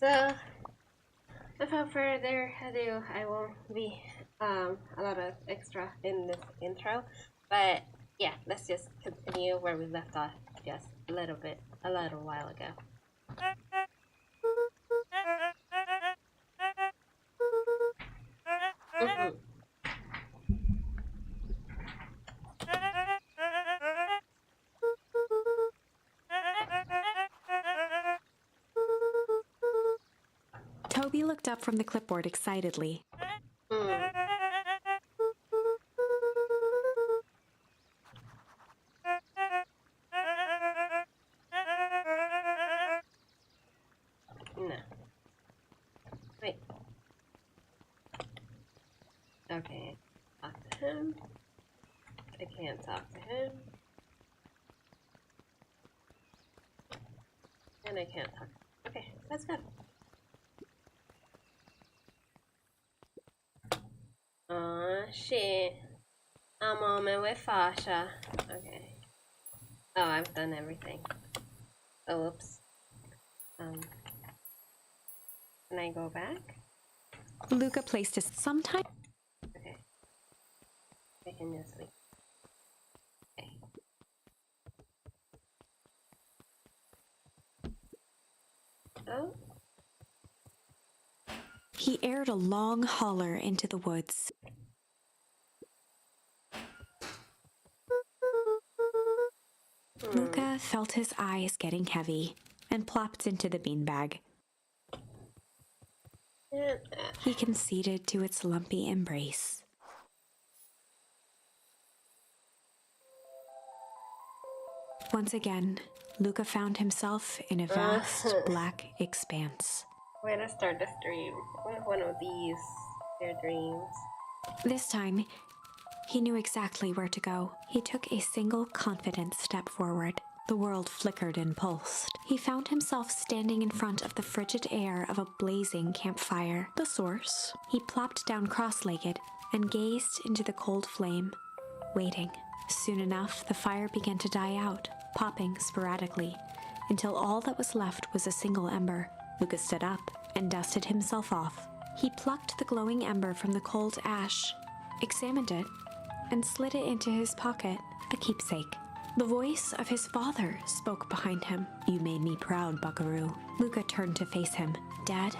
So, without further ado, I won't be a lot of extra in this intro, but yeah, let's just continue where we left off just a little while ago. Mhm. Toby looked up from the clipboard excitedly. Mm. No. Wait. Okay. Talk to him. I can't talk to him. And I can't talk. Okay, that's good. Aw, shit. I'm on my way, Fasha. Okay. Oh, I've done everything. Oh, oops. Can I go back? Luca placed his sometime. Okay. I can just leave. Okay. Oh. He aired a long holler into the woods. Luca felt his eyes getting heavy and plopped into the beanbag. He conceded to its lumpy embrace. Once again, Luca found himself in a vast black expanse. Way to start the stream with one of these their dreams. This time, he knew exactly where to go. He took a single confident step forward. The world flickered and pulsed. He found himself standing in front of the frigid air of a blazing campfire. The source. He plopped down cross-legged and gazed into the cold flame, waiting. Soon enough, the fire began to die out, popping sporadically, until all that was left was a single ember. Lucas stood up and dusted himself off. He plucked the glowing ember from the cold ash, examined it, and slid it into his pocket, a keepsake. The voice of his father spoke behind him. "You made me proud, Buckaroo." Luca turned to face him. "Dad,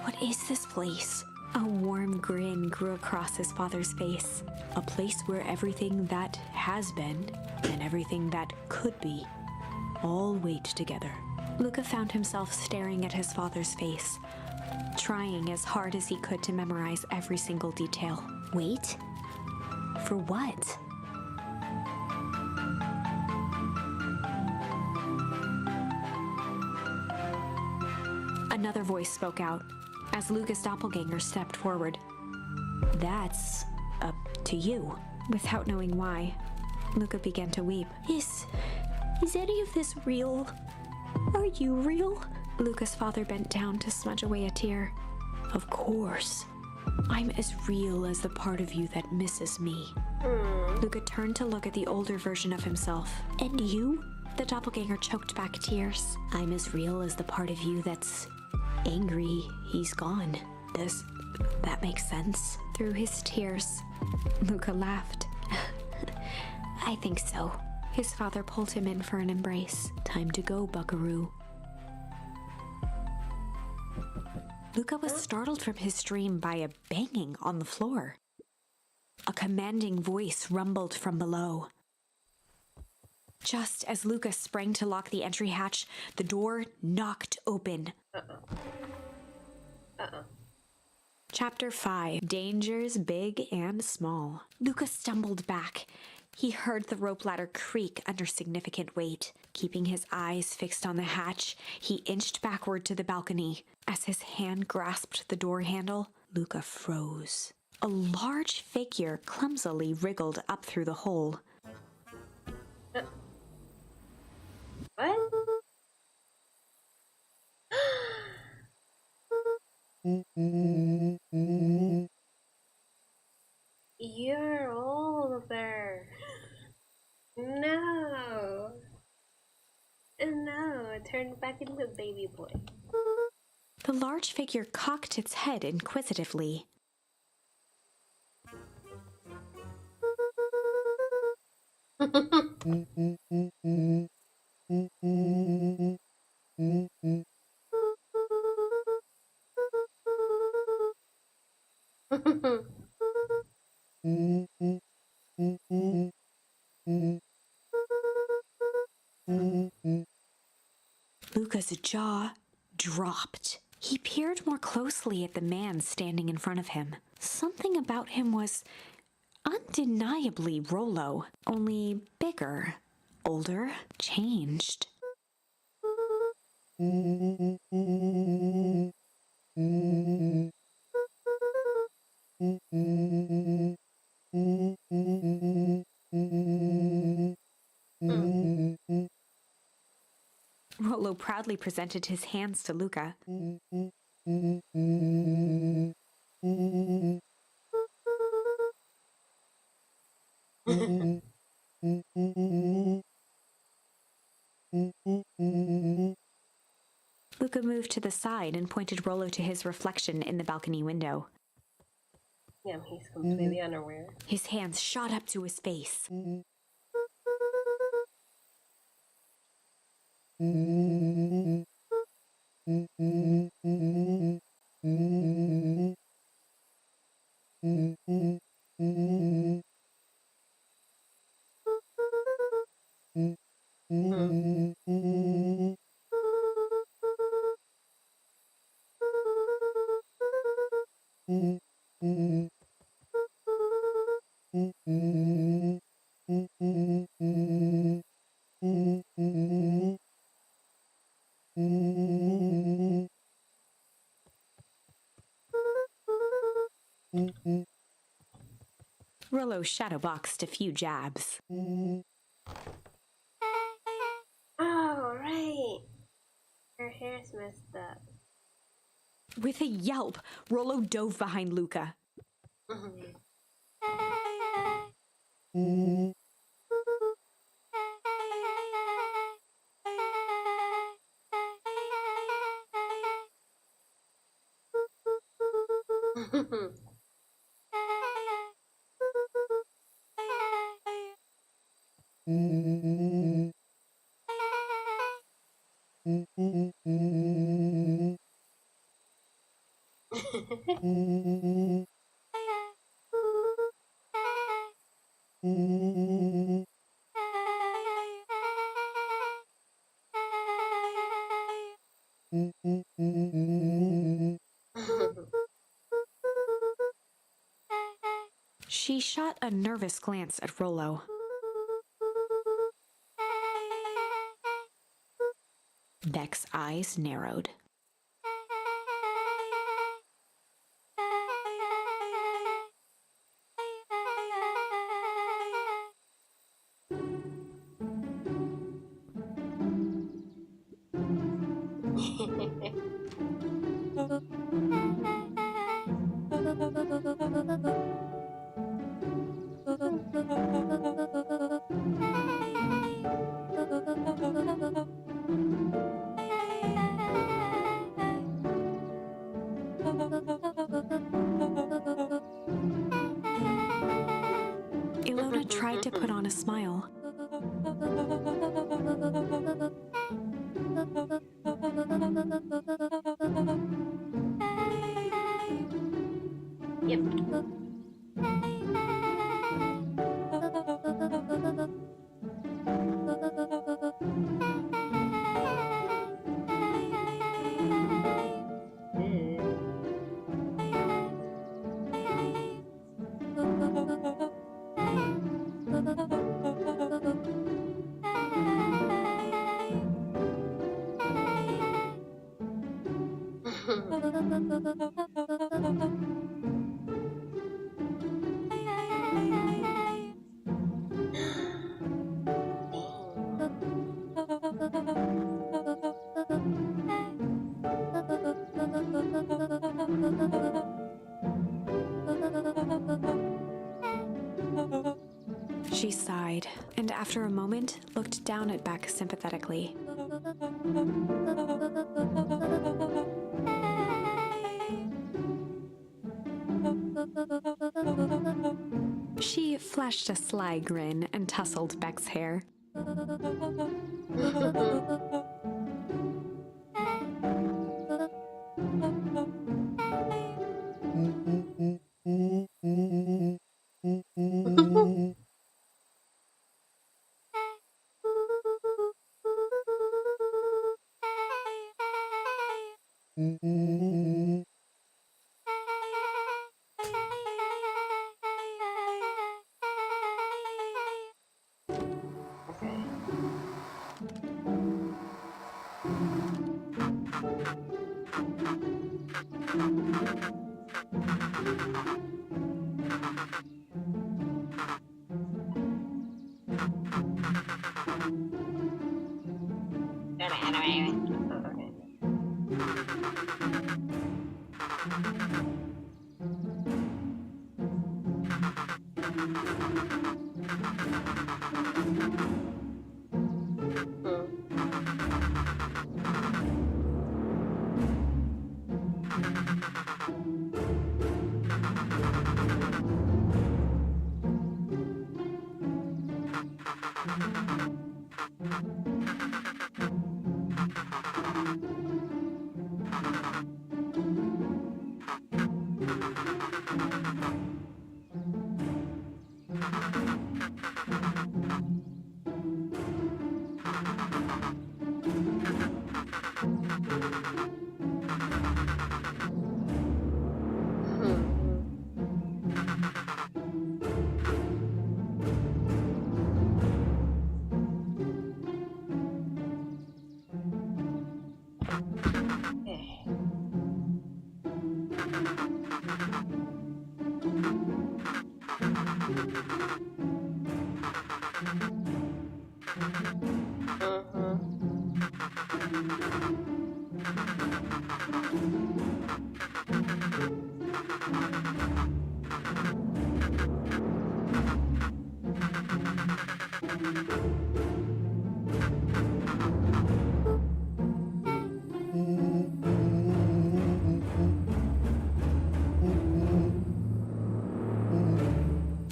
what is this place?" A warm grin grew across his father's face. "A place where everything that has been and everything that could be all wait together." Luca found himself staring at his father's face, trying as hard as he could to memorize every single detail. Wait? For what? Another voice spoke out as Luca's doppelganger stepped forward. "That's up to you." Without knowing why, Luca began to weep. Is any of this real? Are you real?" Luca's father bent down to smudge away a tear. "Of course. I'm as real as the part of you that misses me." Luca turned to look at the older version of himself. "And you?" The doppelganger choked back tears. "I'm as real as the part of you that's angry he's gone." Does that make sense? Through his tears, Luca laughed. "I think so." His father pulled him in for an embrace. "Time to go, Buckaroo." Luca was startled from his dream by a banging on the floor. A commanding voice rumbled from below. Just as Luca sprang to lock the entry hatch, the door knocked open. Chapter 5. Dangers Big and Small. Luca stumbled back. He heard the rope ladder creak under significant weight. Keeping his eyes fixed on the hatch, he inched backward to the balcony. As his hand grasped the door handle, Luca froze. A large figure clumsily wriggled up through the hole. What? You're older. No. No, turn back into a baby boy. The large figure cocked its head inquisitively. Luca's jaw dropped. He peered more closely at the man standing in front of him. Something about him was undeniably Rollo, only bigger, older, changed. Rollo proudly presented his hands to Luca. Luca moved to the side and pointed Rollo to his reflection in the balcony window. Yeah, he's completely unaware. His hands shot up to his face. Rollo shadowboxed a few jabs. Oh, right. Her hair's messed up. With a yelp, Rollo dove behind Luca. She shot a nervous glance at Rollo. Beck's eyes narrowed. Ilona tried to put on a smile. Yep. She sighed, and after a moment, looked down at Beck sympathetically. She flashed a sly grin and tousled Beck's hair.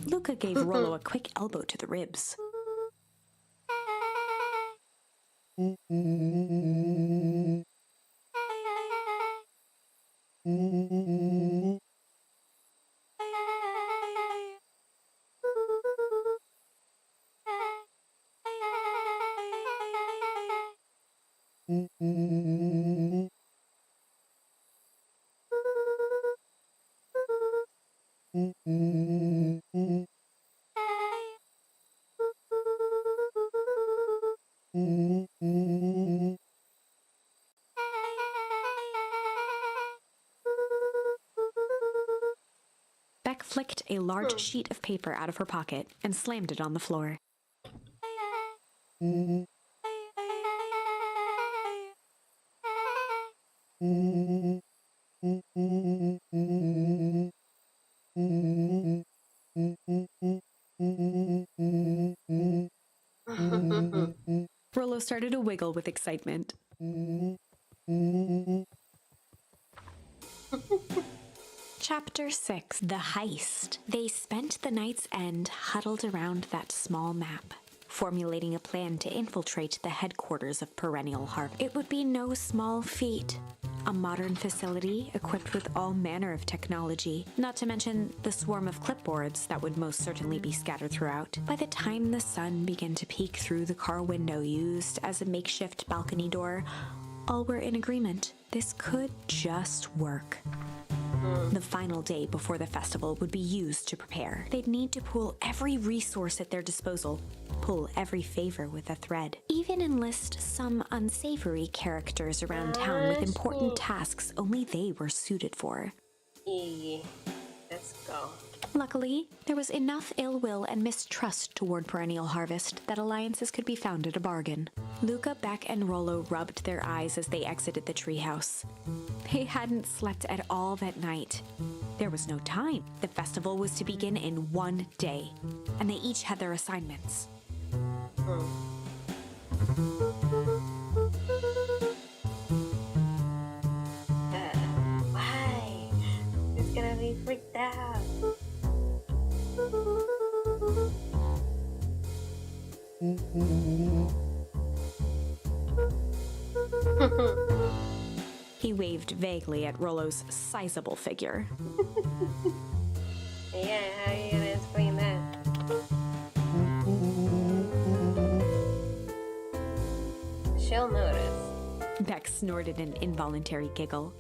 Luca gave Rollo a quick elbow to the ribs. Beck flicked a large sheet of paper out of her pocket and slammed it on the floor. Rollo started to wiggle with excitement. Chapter 6, The Heist. They spent the night's end huddled around that small map, formulating a plan to infiltrate the headquarters of Perennial Harvest. It would be no small feat. A modern facility equipped with all manner of technology, not to mention the swarm of clipboards that would most certainly be scattered throughout. By the time the sun began to peek through the car window used as a makeshift balcony door, all were in agreement. This could just work. The final day before the festival would be used to prepare. They'd need to pool every resource at their disposal, pull every favor with a thread, even enlist some unsavory characters around town with important tasks only they were suited for. Let's go. Luckily, there was enough ill will and mistrust toward Perennial Harvest that alliances could be found at a bargain. Luca, Beck, and Rollo rubbed their eyes as they exited the treehouse. They hadn't slept at all that night. There was no time. The festival was to begin in one day, and they each had their assignments. Why? It's gonna be freaked out. He waved vaguely at Rollo's sizable figure. Yeah, how are you gonna explain that? She'll notice. Beck snorted an involuntary giggle.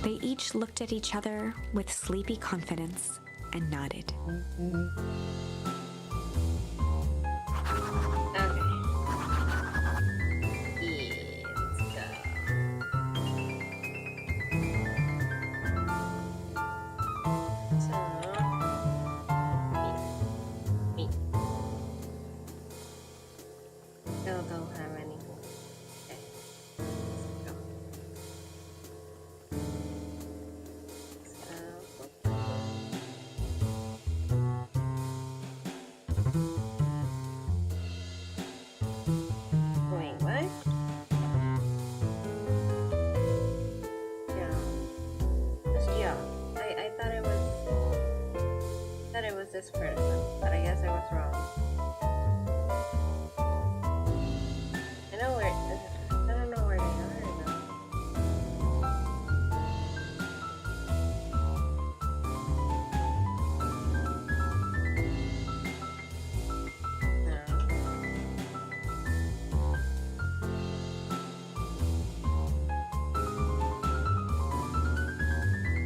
They each looked at each other with sleepy confidence and nodded. Okay. Yeah, let's go. So, me. Still don't have anything. Okay, let's go. Wait, what? Yeah. Yeah. I thought it was this person, but I guess I was wrong. I don't know where they are now. No.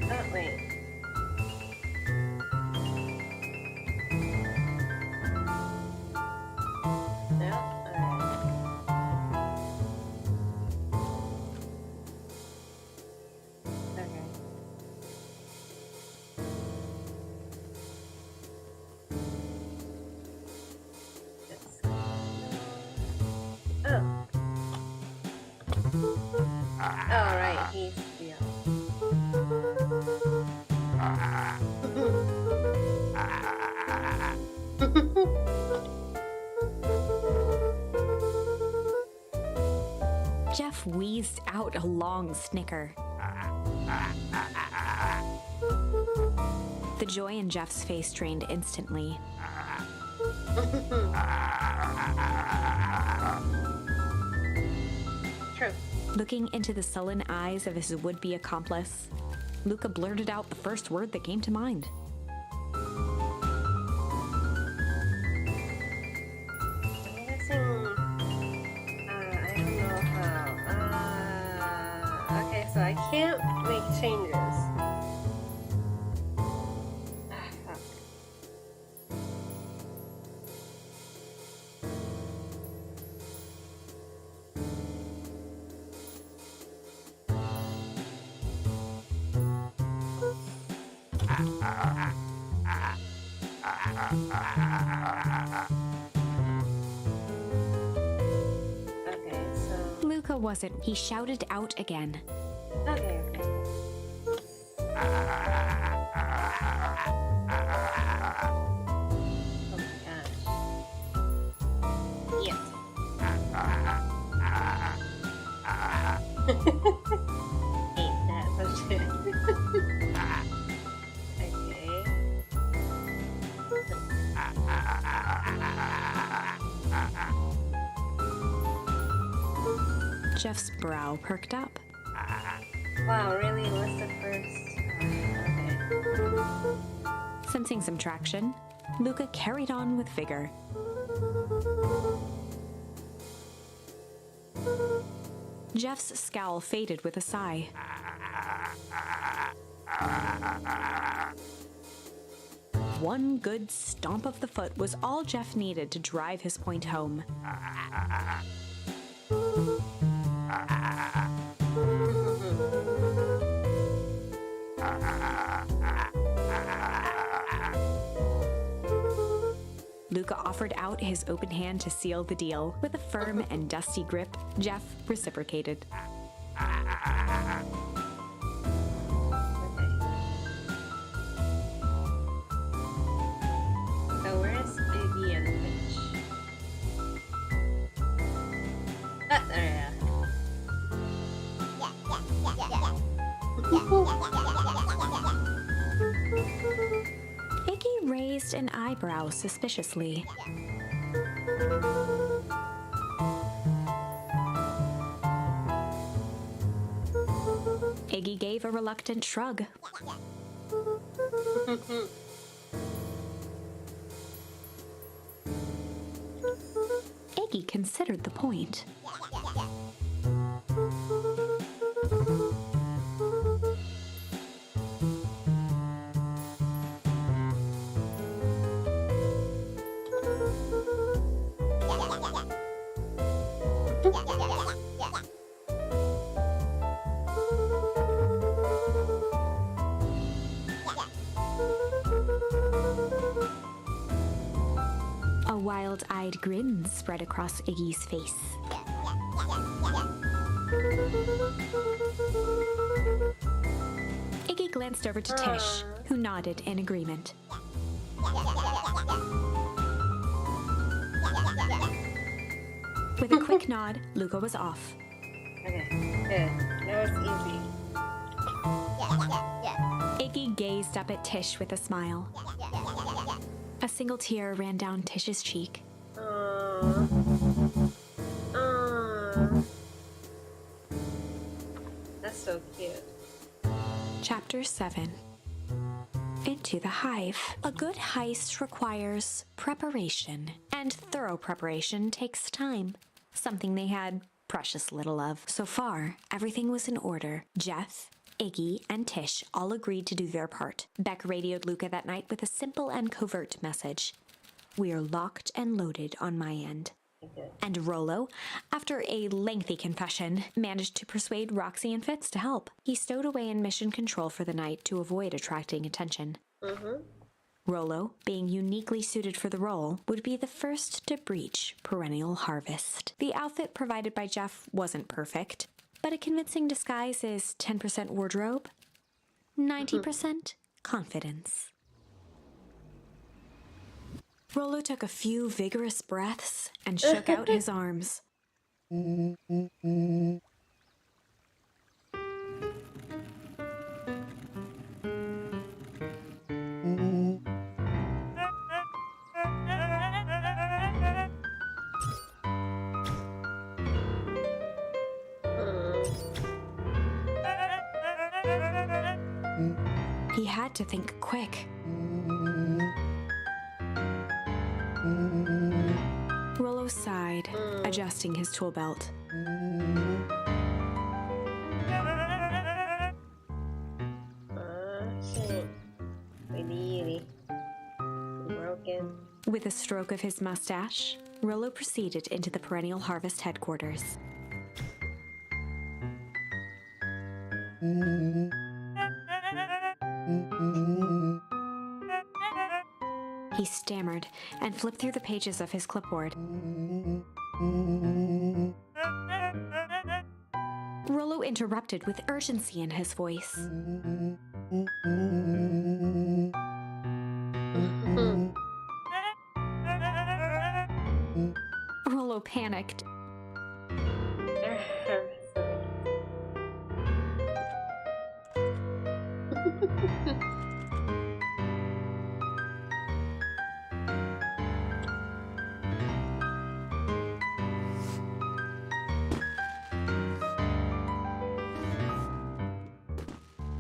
Oh, wait. No? Alright. Okay. Let's go. Oh. Oh, right. He's Jeff wheezed out a long snicker. The joy in Jeff's face drained instantly. True. Looking into the sullen eyes of his would-be accomplice, Luca blurted out the first word that came to mind. I'm guessing. I don't know how. Okay, so I can't make changes. Fuck. Okay, so. Luca wasn't. He shouted out again. Okay, okay. Oh my gosh. Yes. Ain't that for shit. Okay. Jeff's brow perked up. Wow, really? What's the first? Okay. Sensing some traction, Luca carried on with vigor. Jeff's scowl faded with a sigh. One good stomp of the foot was all Jeff needed to drive his point home. Luca offered out his open hand to seal the deal. With a firm and dusty grip, Jeff reciprocated. So where's Iggy and Mitch? Ah, there, yeah. Iggy raised an eyebrow suspiciously. Iggy gave a reluctant shrug. Iggy considered the point. A wild-eyed grin spread across Iggy's face. Iggy glanced over to Tish, who nodded in agreement. With a quick nod, Luca was off. Okay, good. That was easy. Iggy gazed up at Tish with a smile. A single tear ran down Tish's cheek. Aww. That's so cute. Chapter 7. Into the Hive. A good heist requires preparation, and thorough preparation takes time, something they had precious little of. So far, everything was in order. Jeff, Iggy, and Tish all agreed to do their part. Beck radioed Luca that night with a simple and covert message. "We are locked and loaded on my end." Okay. And Rollo, after a lengthy confession, managed to persuade Roxy and Fitz to help. He stowed away in mission control for the night to avoid attracting attention. Rollo, being uniquely suited for the role, would be the first to breach Perennial Harvest. The outfit provided by Jeff wasn't perfect, but a convincing disguise is 10% wardrobe, 90% confidence. Rollo took a few vigorous breaths and shook out his arms. He had to think quick. Rollo sighed, adjusting his tool belt. Shit. Really broken. With a stroke of his mustache, Rollo proceeded into the Perennial Harvest headquarters. He stammered and flipped through the pages of his clipboard. Rollo interrupted with urgency in his voice. Rollo panicked.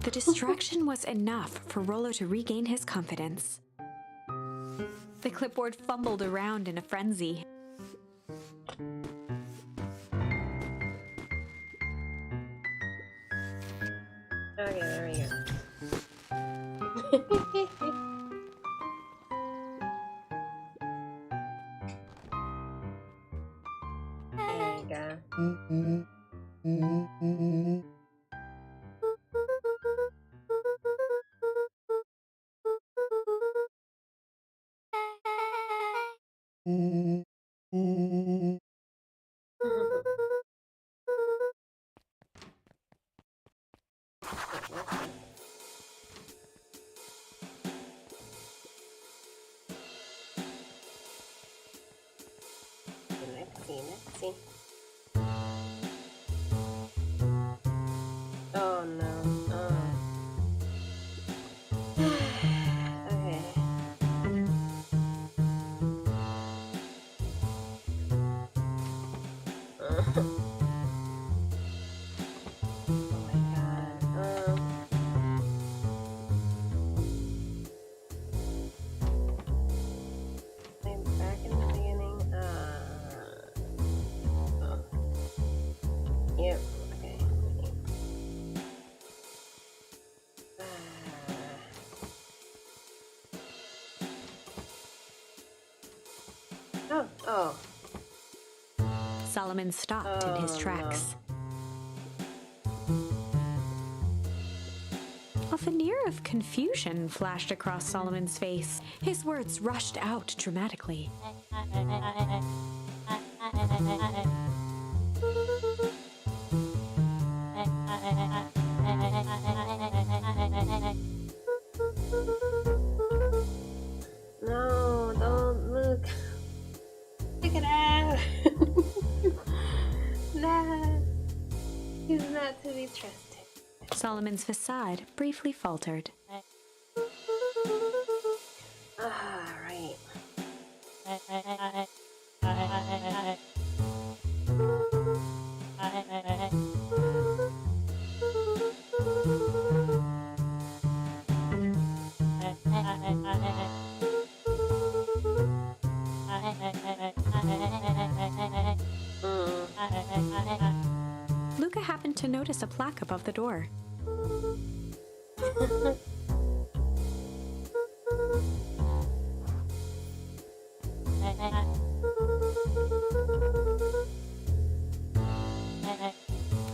The distraction was enough for Rollo to regain his confidence. The clipboard fumbled around in a frenzy. Okay, there we go. There you go. Let's see. Oh no. Oh. Oh. Solomon stopped in his tracks. A veneer of confusion flashed across Solomon's face. His words rushed out dramatically. No, don't look. Check it out. Nah, he's not to be trusted. Solomon's facade briefly faltered. Ah, right. Luca happened to notice a plaque above the door.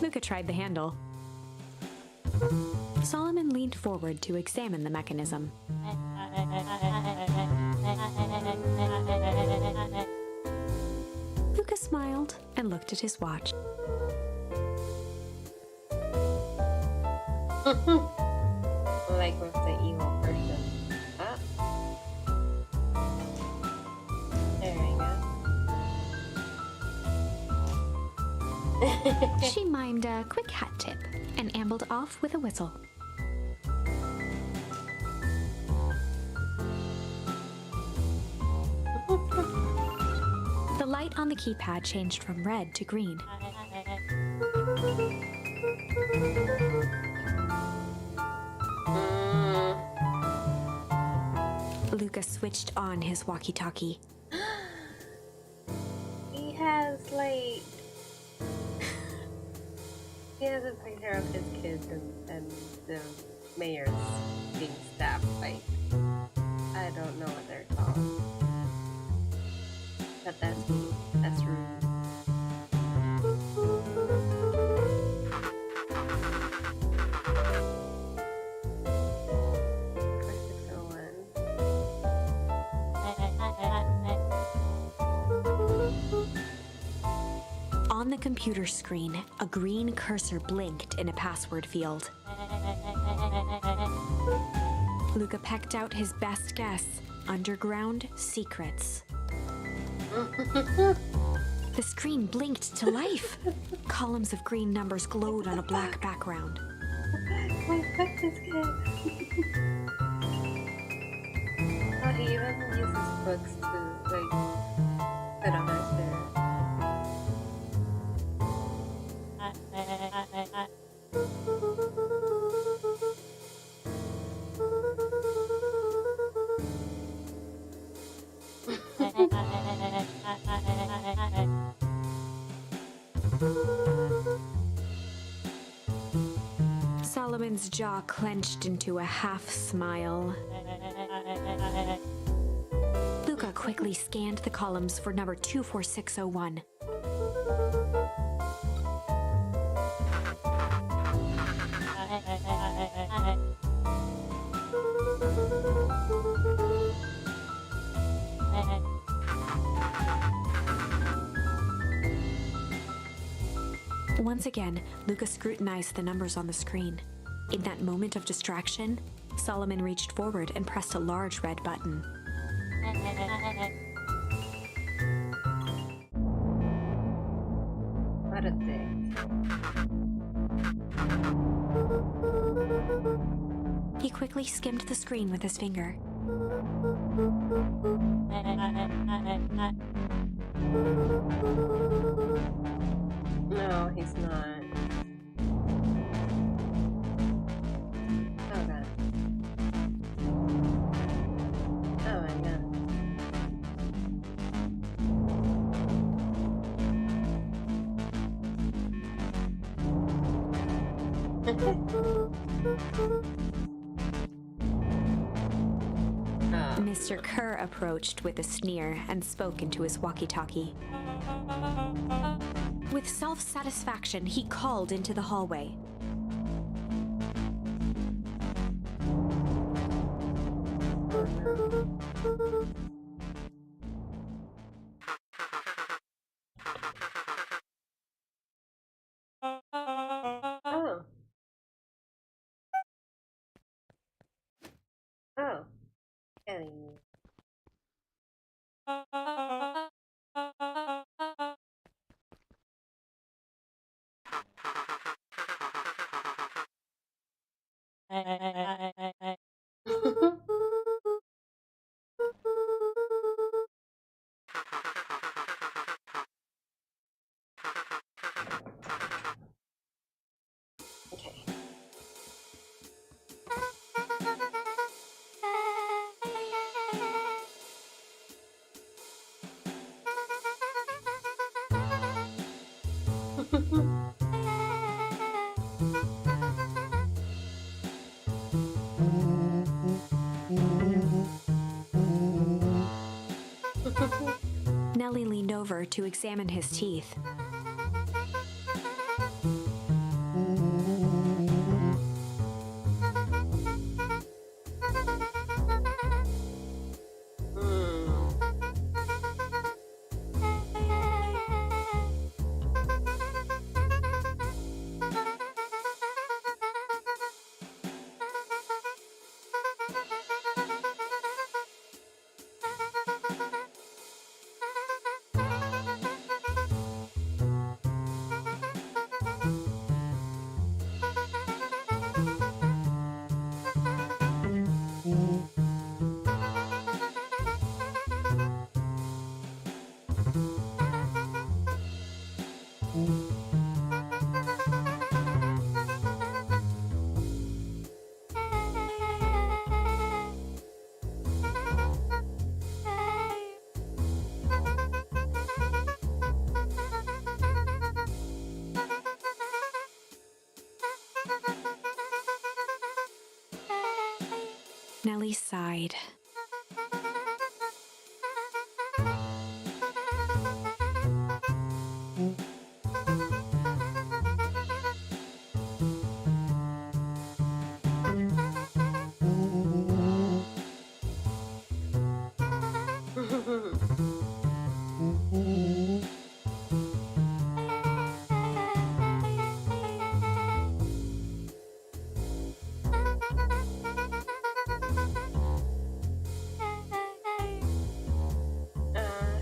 Luca tried the handle. Solomon leaned forward to examine the mechanism. Luca smiled and looked at his watch. Like with the evil person. Ah. There we go. She mimed a quick hat tip and ambled off with a whistle. The light on the keypad changed from red to green. Luca switched on his walkie-talkie. He has like he has a picture of his kids and the mayor's being stabbed. Like I don't know what they're called, but that's me. That's rude. On the computer screen, a green cursor blinked in a password field. Luca pecked out his best guess: underground secrets. The screen blinked to life. Columns of green numbers glowed on a black background. My goodness, kid. Oh, he even uses books to like put on his chair. Solomon's jaw clenched into a half smile. Luca quickly scanned the columns for number 24601. Once again, Luca scrutinized the numbers on the screen. In that moment of distraction, Solomon reached forward and pressed a large red button. What a dick. He quickly skimmed the screen with his finger. No, he's not. Oh god. Oh my god. Mr. Kerr approached with a sneer and spoke into his walkie-talkie. With self-satisfaction, he called into the hallway. Oh. Oh. Ellie. Okay. Nellie leaned over to examine his teeth. Nellie sighed.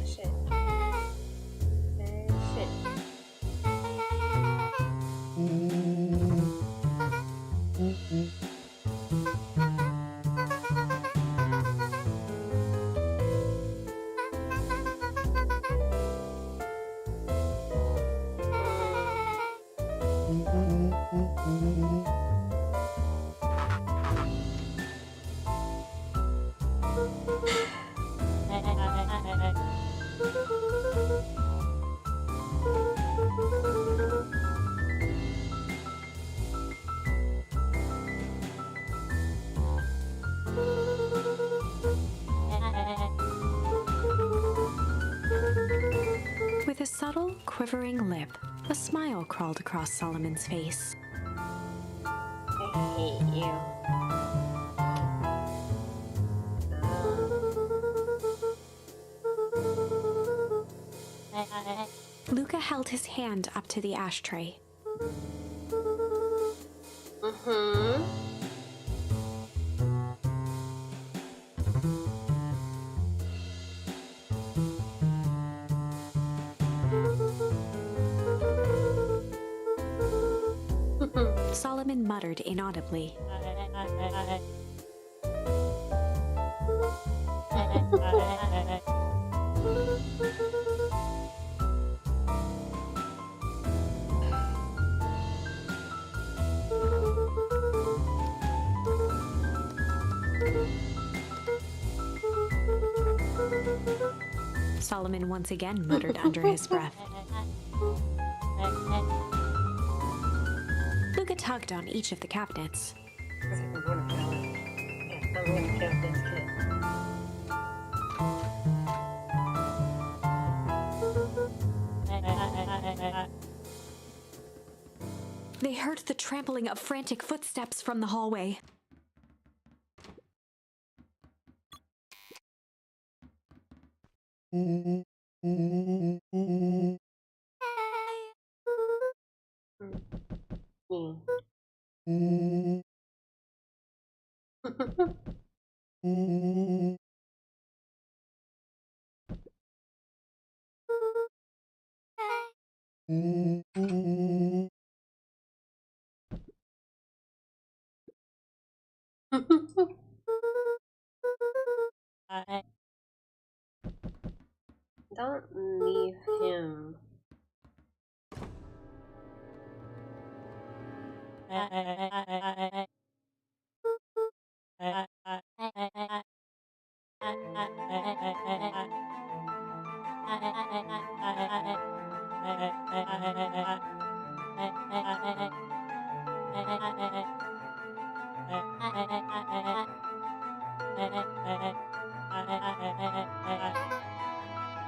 Shit. Shit. With a subtle, quivering lip, a smile crawled across Solomon's face. I hate you. Luca held his hand up to the ashtray. Mm-hmm. Solomon muttered inaudibly. Solomon once again muttered under his breath. Luca tugged on each of the cabinets. I'm gonna kill this kid. They heard the trampling of frantic footsteps from the hallway. Mm. Don't leave him.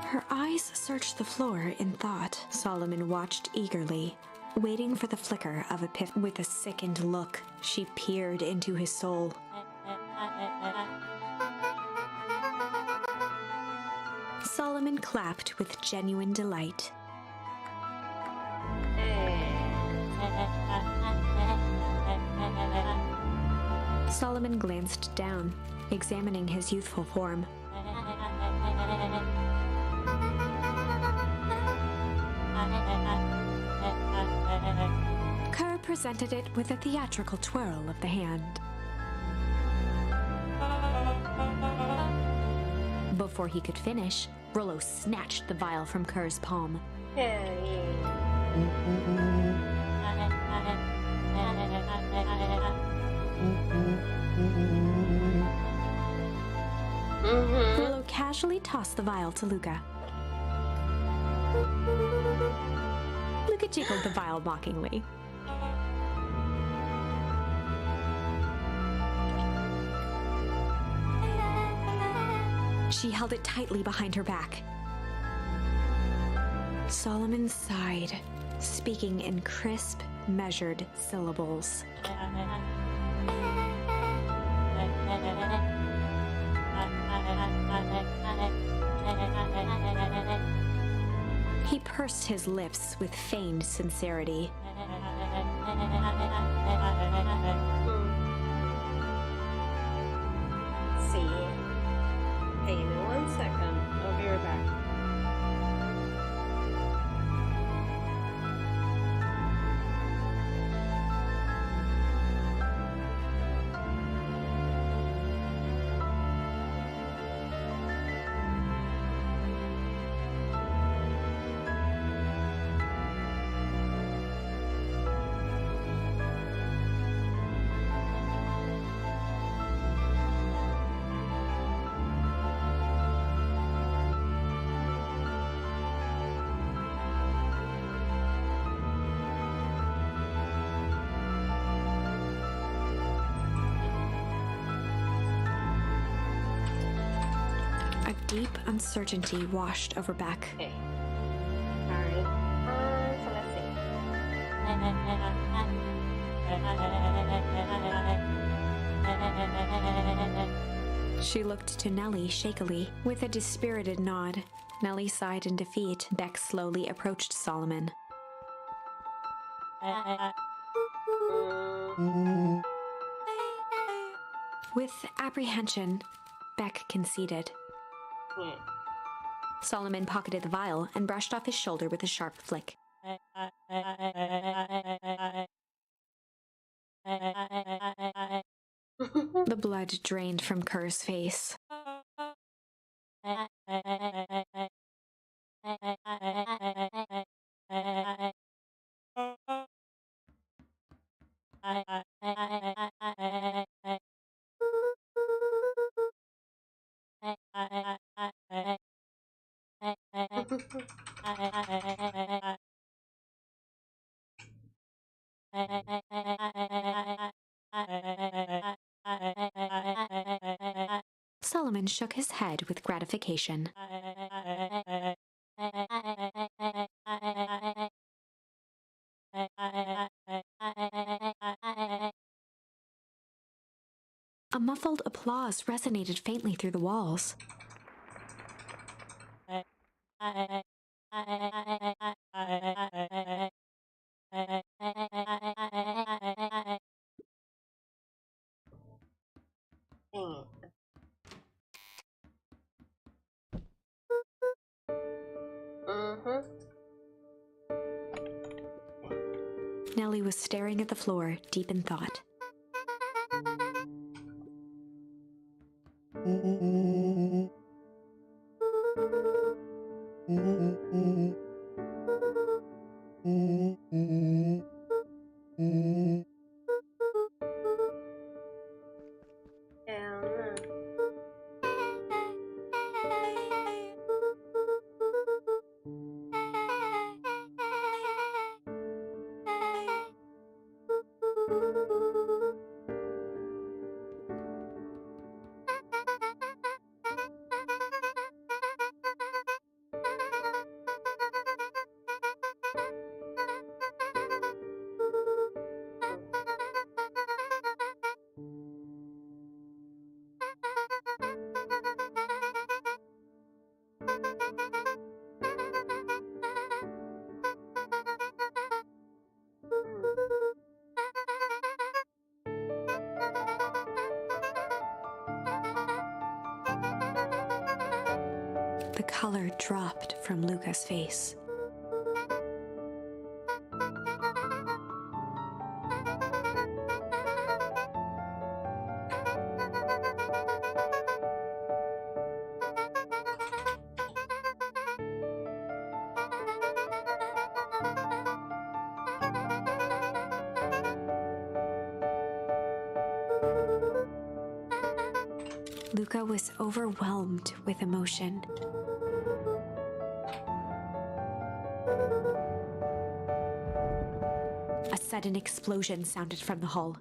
Her eyes searched the floor in thought. Solomon watched eagerly, waiting for the flicker of epiphany. With a sickened look, she peered into his soul. Solomon clapped with genuine delight. Solomon glanced down, examining his youthful form. Kerr presented it with a theatrical twirl of the hand. Before he could finish, Rollo snatched the vial from Kerr's palm. Rollo casually tossed the vial to Luca. Luca jiggled the vial mockingly. She held it tightly behind her back. Solomon sighed, speaking in crisp, measured syllables. He pursed his lips with feigned sincerity. See. Hey, give me 1 second. I'll be right back. A deep uncertainty washed over Beck. Okay. Alright. So let's see. She looked to Nellie shakily. With a dispirited nod, Nellie sighed in defeat. Beck slowly approached Solomon. With apprehension, Beck conceded. Solomon pocketed the vial and brushed off his shoulder with a sharp flick. The blood drained from Kerr's face. Solomon shook his head with gratification. A muffled applause resonated faintly through the walls. Dang it. Nellie was staring at the floor, deep in thought. Hell no. The color dropped from Luca's face. Luca was overwhelmed with emotion. A sudden explosion sounded from the hull.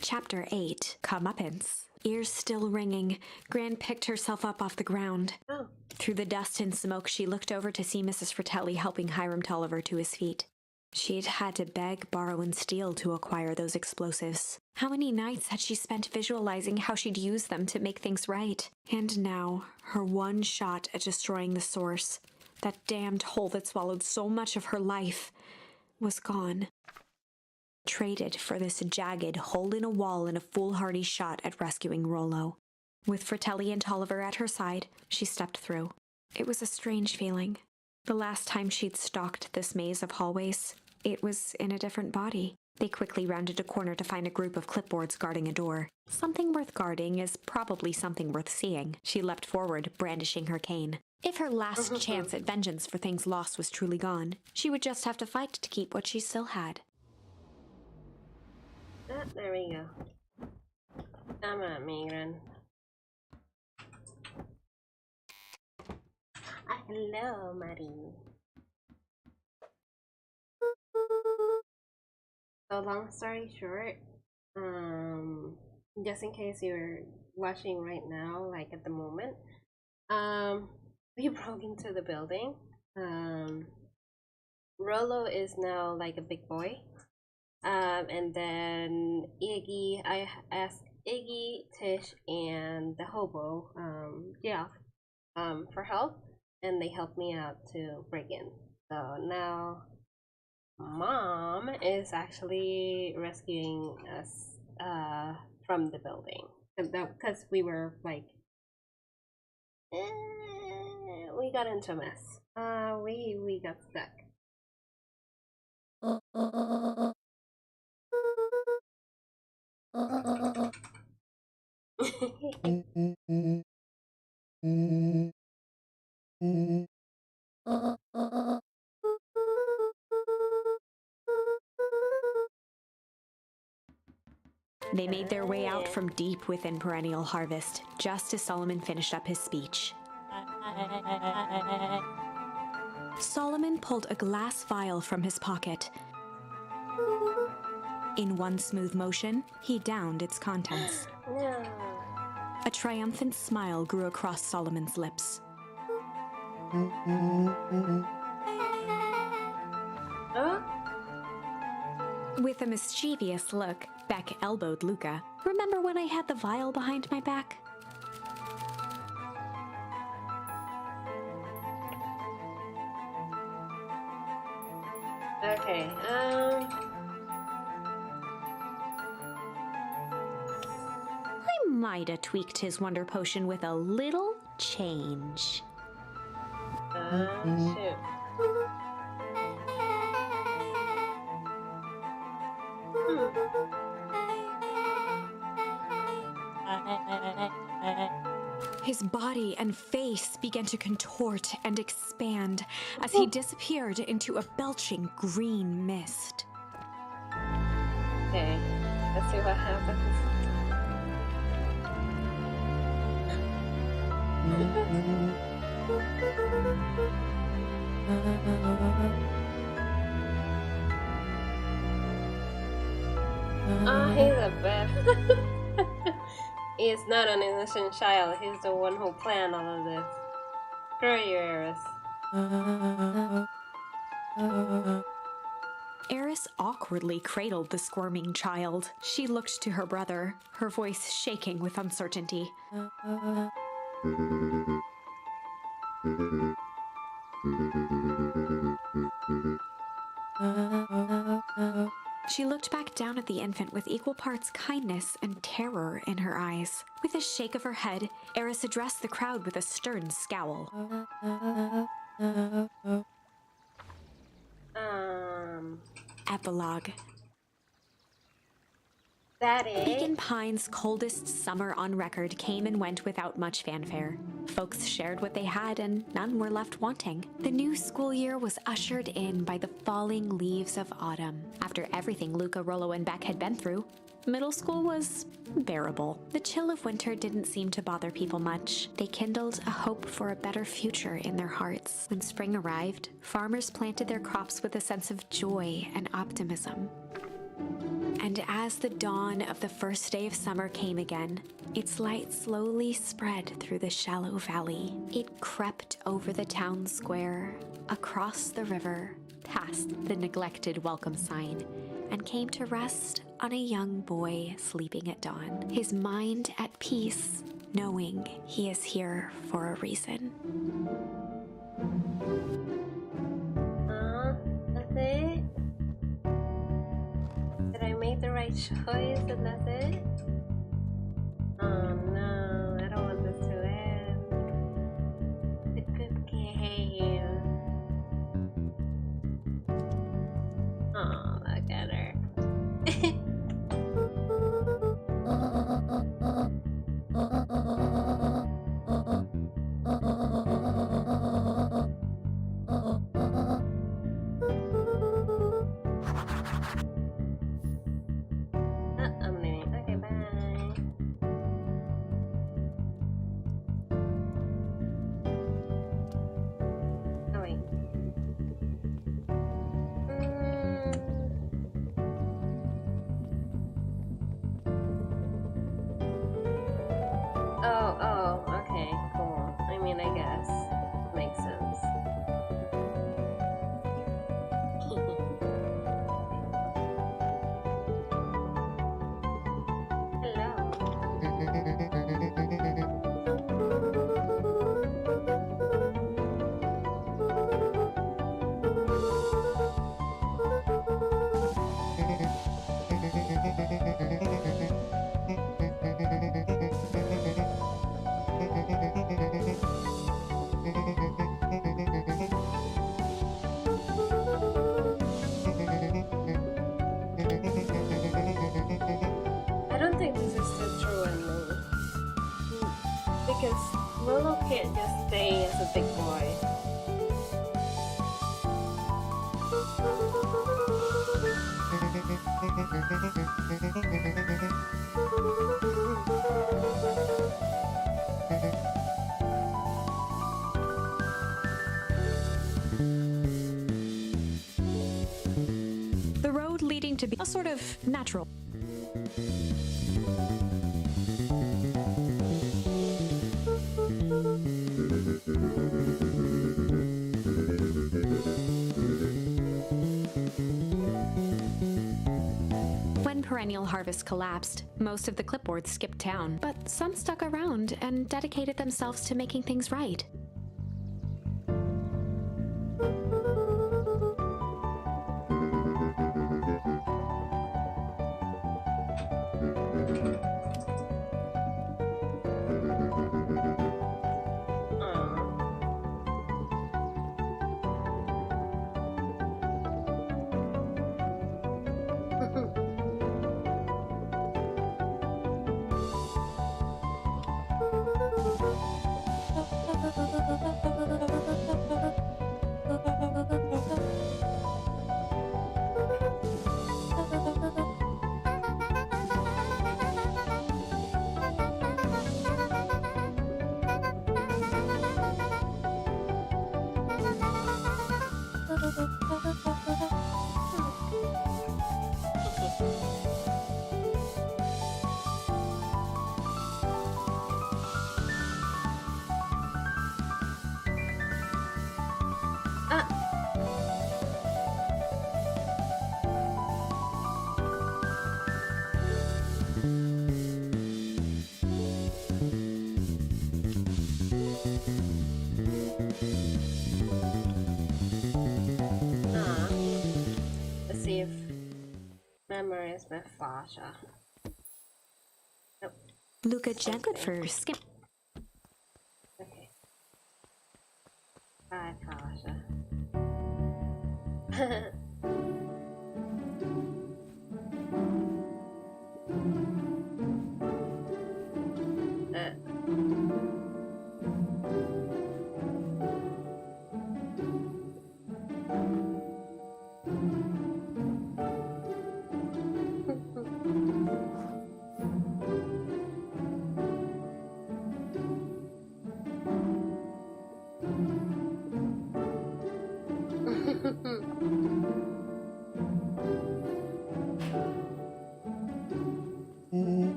Chapter 8, Comeuppance. Ears still ringing, Gran picked herself up off the ground. Oh. Through the dust and smoke, she looked over to see Mrs. Fratelli helping Hiram Tolliver to his feet. She'd had to beg, borrow, and steal to acquire those explosives. How many nights had she spent visualizing how she'd use them to make things right? And now, her one shot at destroying the source, that damned hole that swallowed so much of her life, was gone. Traded for this jagged hole in a wall and a foolhardy shot at rescuing Rollo. With Fratelli and Tolliver at her side, she stepped through. It was a strange feeling. The last time she'd stalked this maze of hallways, it was in a different body. They quickly rounded a corner to find a group of clipboards guarding a door. Something worth guarding is probably something worth seeing. She leapt forward, brandishing her cane. If her last chance at vengeance for things lost was truly gone, she would just have to fight to keep what she still had. Ah, there we go. Tama, Migran. Hello, Marie. So long story short, just in case you're watching right now, like at the moment, we broke into the building. Rollo is now like a big boy. And then Iggy, I asked Iggy, Tish, and the hobo, Jeff, for help, and they helped me out to break in. So now Mom is actually rescuing us from the building because we were like we got into a mess. We got stuck. They made their way out from deep within Perennial Harvest, just as Solomon finished up his speech. Solomon pulled a glass vial from his pocket. In one smooth motion, he downed its contents. No. A triumphant smile grew across Solomon's lips. Oh? With a mischievous look, Beck elbowed Luca. Remember when I had the vial behind my back? Okay, I might have tweaked his wonder potion with a little change. shoot. His body and face began to contort and expand as he disappeared into a belching green mist. Okay, let's see what happens. Oh, he's a bad. He's not an innocent child. He's the one who planned all of this. Screw you, Eris. Eris awkwardly cradled the squirming child. She looked to her brother, her voice shaking with uncertainty. She looked back down at the infant with equal parts kindness and terror in her eyes. With a shake of her head, Eris addressed the crowd with a stern scowl. Epilogue. Beacon Pines' coldest summer on record came and went without much fanfare. Folks shared what they had and none were left wanting. The new school year was ushered in by the falling leaves of autumn. After everything Luca, Rollo, and Beck had been through, middle school was bearable. The chill of winter didn't seem to bother people much. They kindled a hope for a better future in their hearts. When spring arrived, farmers planted their crops with a sense of joy and optimism. And as the dawn of the first day of summer came again, its light slowly spread through the shallow valley. It crept over the town square, across the river, past the neglected welcome sign, and came to rest on a young boy sleeping at dawn, his mind at peace, knowing he is here for a reason. That's it? Did I make the right choice and that's it? Oh no, I don't want this to end. The good game. Oh, look at her. I'm leaving. Okay, bye. Oh wait. Oh, okay, cool. I mean, I guess. Makes sense. I don't think this is the true ending. Because Lolo can't just stay as a big boy. The road leading to be a sort of natural. perennial harvest collapsed. Most of the clipboards skipped town, but some stuck around and dedicated themselves to making things right. Let's see if memories with Fasha. Nope. Luca gently for skip. Okay. Bye, Fasha.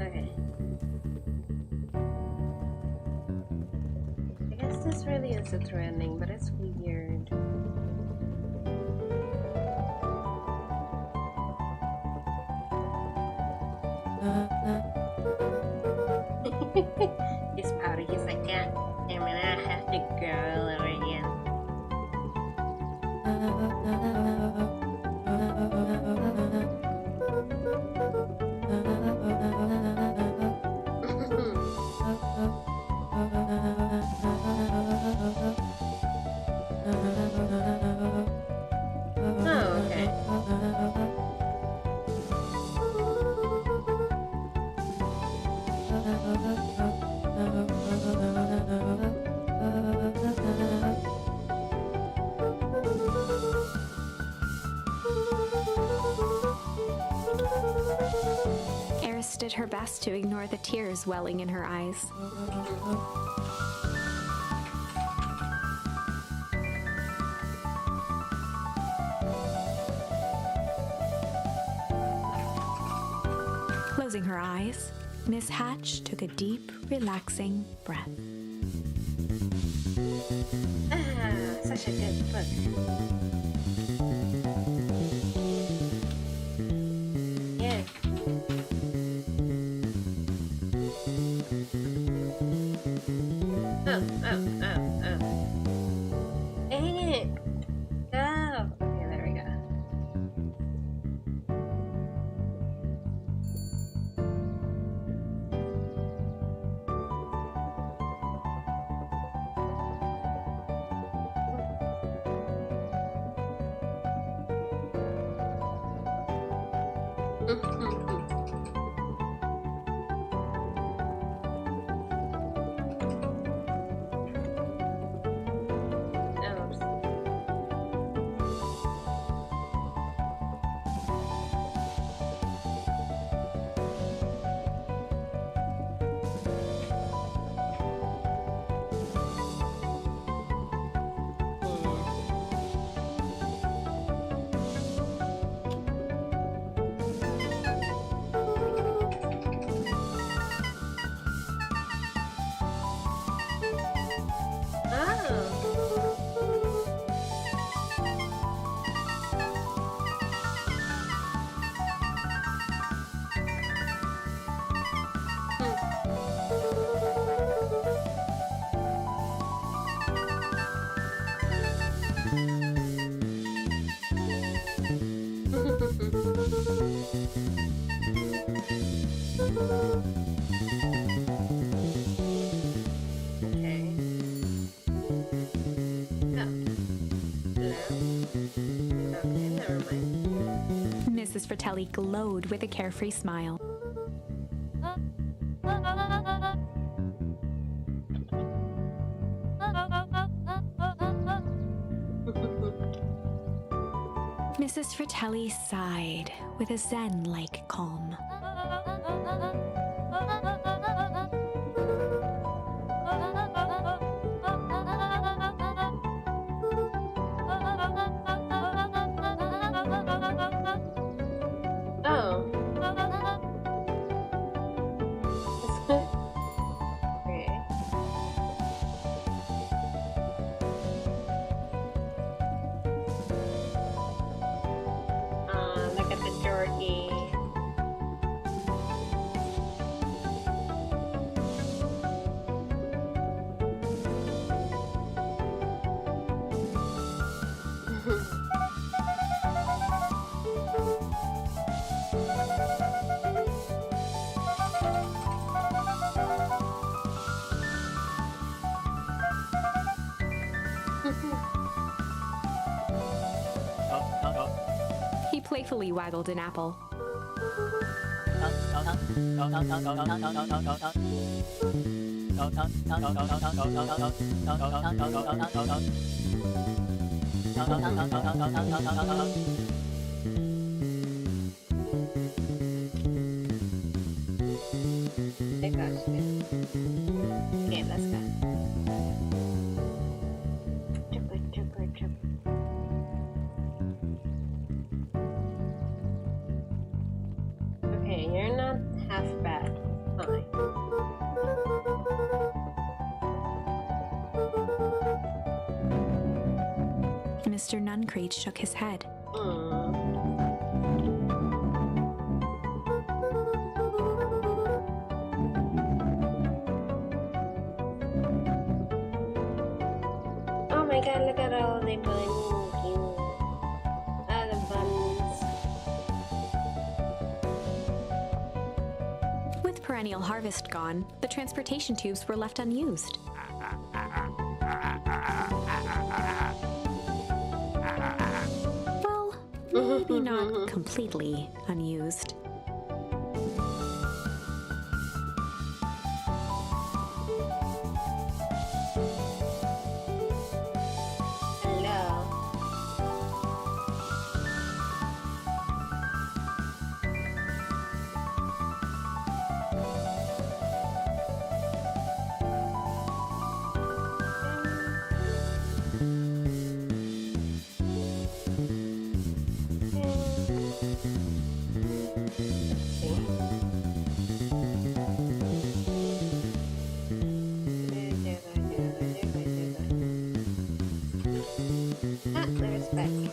Okay. I guess this really is a true ending, but it's weird. He's pouty. He's like, yeah, damn it, I have to go all over again. Oh, okay. Eris did her best to ignore the tears welling in her eyes. Closing her eyes, Miss Hatch took a deep, relaxing breath. Ah, such a good book. Yeah. Oh. Dang it. Go. Okay, there we go. Fratelli glowed with a carefree smile. Mrs. Fratelli sighed with a zen-like calm. Oh. Okay. Look at the Georgie. He playfully waggled an apple. Oh gosh. Okay, let's go. Triple. Okay, you're not half bad. Fine. Mr. Nuncreed shook his head. Oh my god, look at all the bunnies. The buns. With perennial harvest gone, the transportation tubes were left unused. Well, maybe not completely unused. Hello. There's Becky.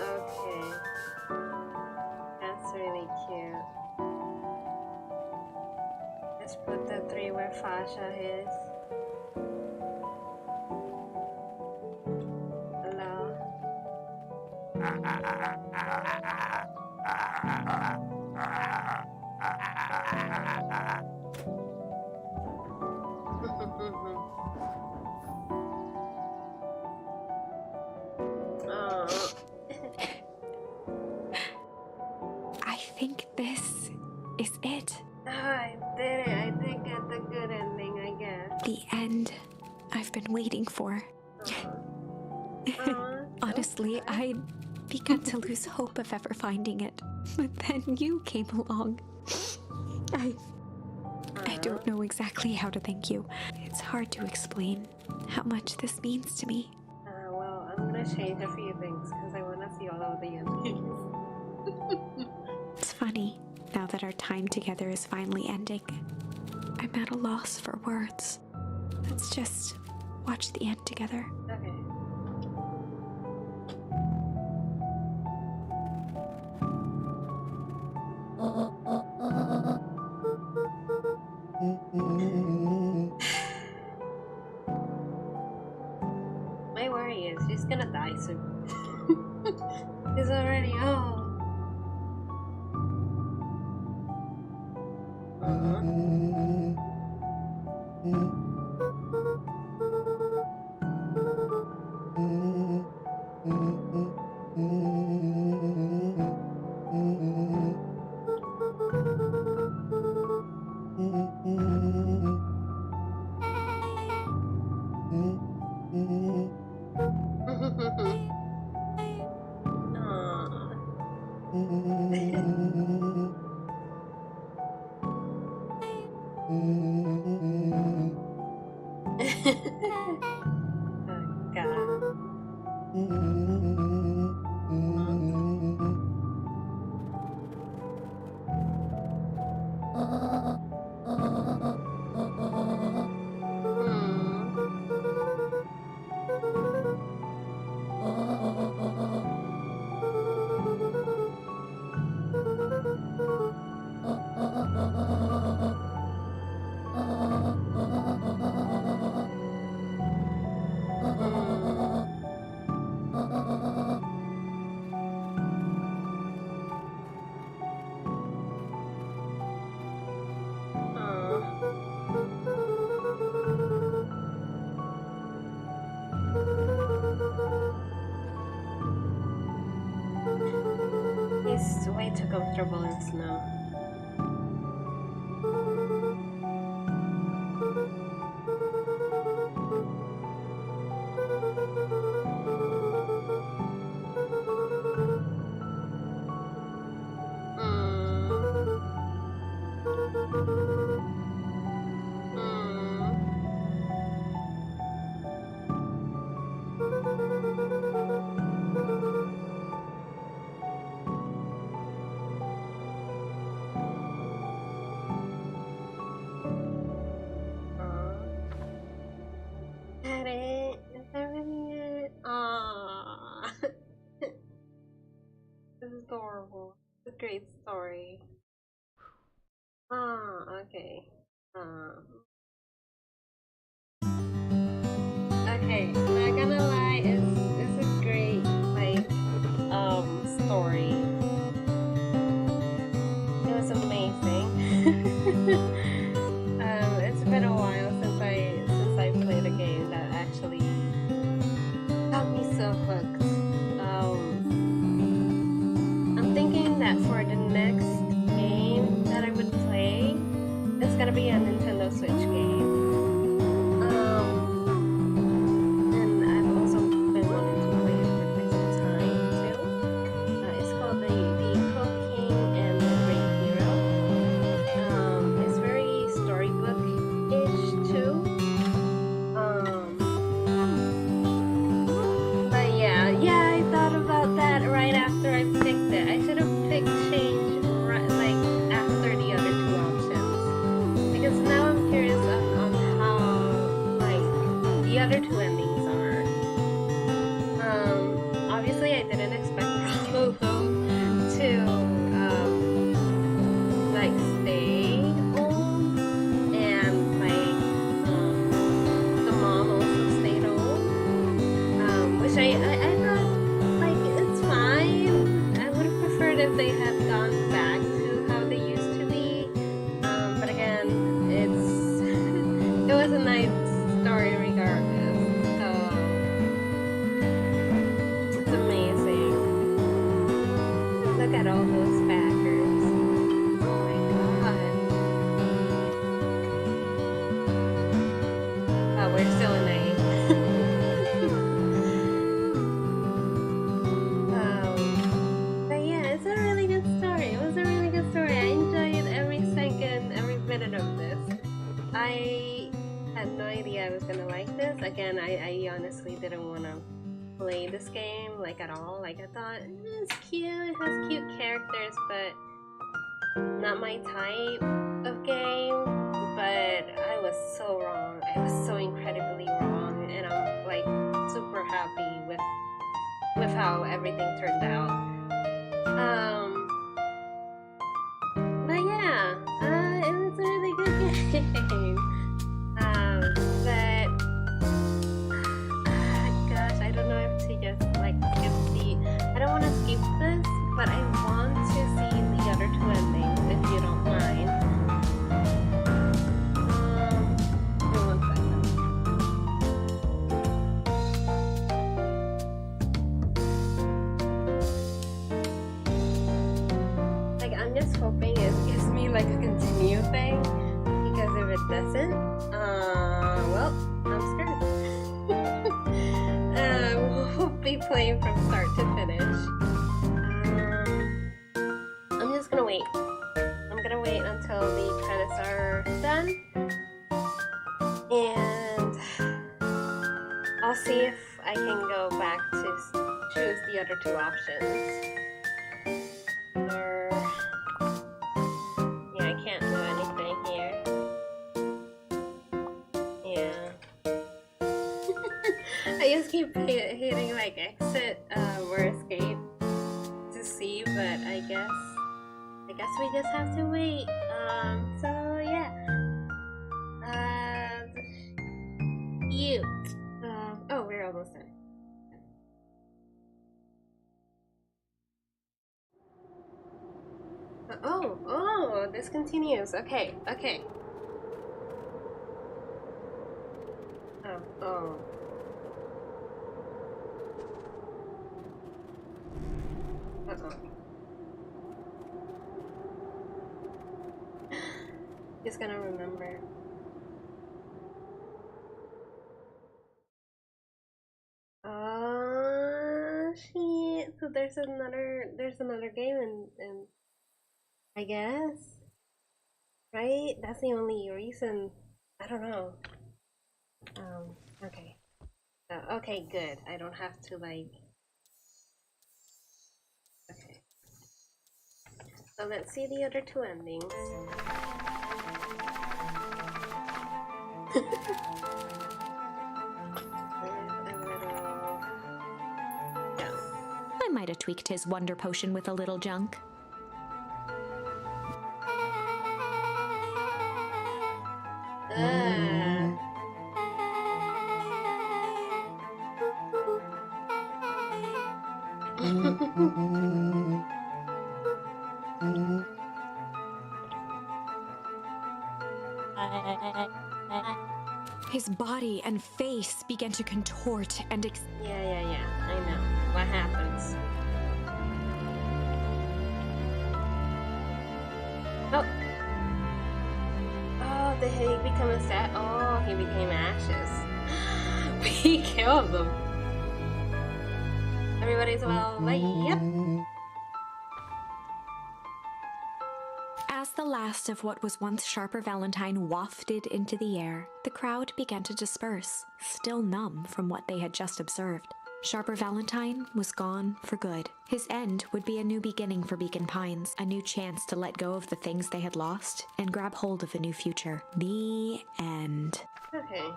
Okay. That's really cute. Let's put the three where Fasha is. Hello. Oh. I think this is it. I did it. I did get the good ending, I guess. The end I've been waiting for. Honestly, I'd begun to lose hope of ever finding it. But then you came along. I don't know exactly how to thank you. It's hard to explain how much this means to me. Well, I'm gonna change a few things because I wanna see all of the endings. It's funny, now that our time together is finally ending, I'm at a loss for words. Let's just watch the end together. Okay. My worry is she's gonna die soon. She's already old. Oh God. He's way too comfortable in snow. That it? Is that really it? Aww. This is adorable. It's a great story. Okay. Okay, not gonna lie, it's a great like story. It was amazing. It's been a while since I played a game that actually got me so hooked. I'm thinking that for the next game that I would play, it's gonna be a Nintendo Switch game. And I've also been wanting to play it for quite some time too. It's called the Cooking and the Great Hero. It's very storybook-ish too. But yeah, I thought about that right after I picked it. I should have picked change right, like after the other two options, because now I'm curious on how like the other two endings are. Obviously I didn't expect all of them to like stay old, and like the mom also stayed old, which I thought like it's fine. I would have preferred if they had gone back to how they used to be, but again, it was a nice story regardless. So it's amazing. Look at all those backers. Oh my god. Oh, we're still in A. But yeah, it's a really good story. It was a really good story. I enjoyed every second, every minute of this. again, I honestly didn't want to play this game like at all. Like I thought it's cute, it has cute characters, but not my type of game. But I was so wrong. I was so incredibly wrong, and I'm like super happy with how everything turned out. But yeah, it was a really good game. But gosh, I don't know if to just like skip the. I don't want to skip this, but I want to see the other two endings if you don't mind. Give me 1 second. Like I'm just hoping it gives me like a continue thing, because if it doesn't, well, I'm screwed. We'll be playing from start to finish. I'm just gonna wait. I'm gonna wait until the credits are done, and I'll see if I can go back to choose the other two options. Or yeah, I can't do anything here. Yeah. I just keep hitting like exit or escape to see, but I guess we just have to wait. So yeah. Cute. Oh, we're almost done. Oh, this continues. Okay. Oh. Uh-oh. He's gonna remember. Oh shit! So there's another game, and I guess, right? That's the only reason. I don't know. Okay. Okay, good. I don't have to like. Okay. So let's see the other two endings. I might have tweaked his wonder potion with a little junk. His body and face began to contort and Yeah. I know. What happens? Oh, did he become a stat? Oh, he became ashes. We killed them. Everybody's well, like, yep. As the last of what was once Sharper Valentine wafted into the air, the crowd began to disperse, still numb from what they had just observed. Sharper Valentine was gone for good. His end would be a new beginning for Beacon Pines, a new chance to let go of the things they had lost and grab hold of a new future. The end. Okay.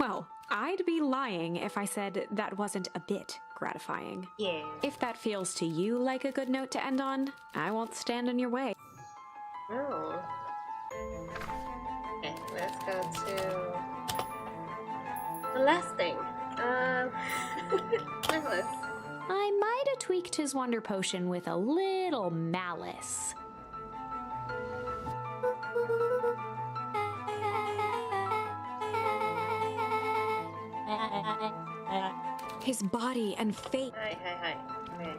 Well, I'd be lying if I said that wasn't a bit gratifying. Yeah. If that feels to you like a good note to end on, I won't stand in your way. Oh. Okay, let's go to the last thing. Nicholas. I might have tweaked his wonder potion with a little malice. His body and face. Hi. Okay.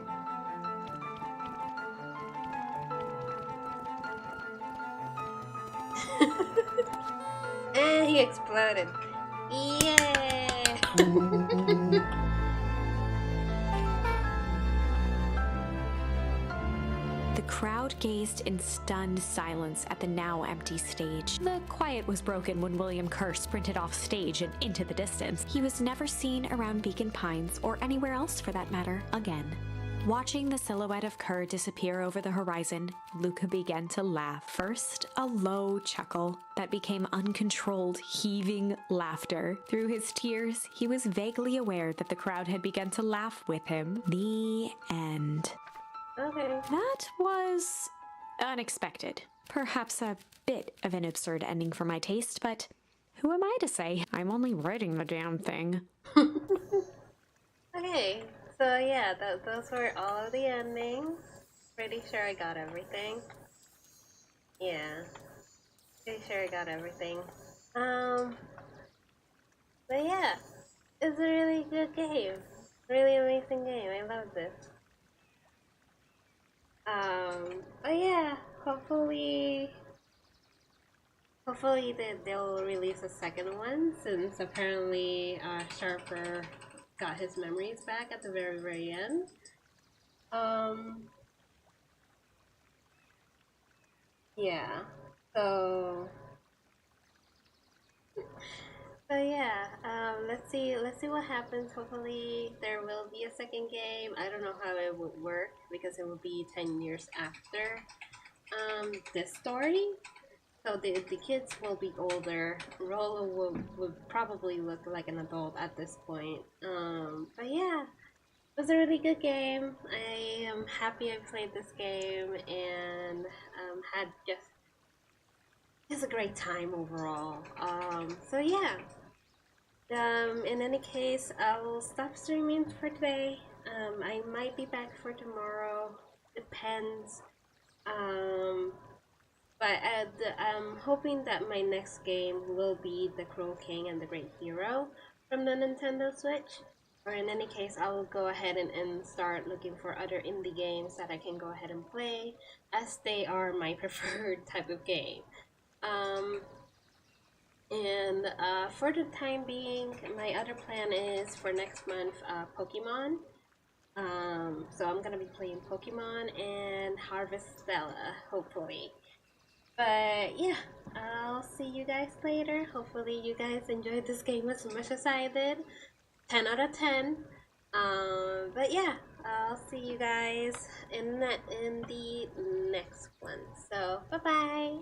And he exploded. Yeah. The crowd gazed in stunned silence at the now empty stage. The quiet was broken when William Kerr sprinted off stage and into the distance. He was never seen around Beacon Pines, or anywhere else for that matter, again. Watching the silhouette of Kerr disappear over the horizon, Luca began to laugh. First, a low chuckle that became uncontrolled, heaving laughter. Through his tears, he was vaguely aware that the crowd had begun to laugh with him. The end. Okay. That was unexpected. Perhaps a bit of an absurd ending for my taste, but who am I to say? I'm only writing the damn thing. Okay. So yeah, those were all of the endings. Pretty sure I got everything. Yeah. Pretty sure I got everything. But yeah, it's a really good game. Really amazing game. I love this. But yeah, hopefully they'll release a second one, since apparently Sharper got his memories back at the very end. Yeah. So yeah, let's see what happens. Hopefully there will be a second game. I don't know how it would work because it will be 10 years after this story. So the kids will be older. Rolo would probably look like an adult at this point. But yeah, it was a really good game. I am happy I played this game and had just a great time overall. So yeah. In any case, I will stop streaming for today. I might be back for tomorrow. Depends. But I'm hoping that my next game will be The Cruel King and the Great Hero from the Nintendo Switch. Or in any case, I will go ahead and start looking for other indie games that I can go ahead and play, as they are my preferred type of game. For the time being, my other plan is for next month, Pokemon. So I'm gonna be playing Pokemon and Harvestella, hopefully. But yeah, I'll see you guys later. Hopefully you guys enjoyed this game as much as I did. 10 out of 10. But yeah, I'll see you guys in the next one. So bye bye.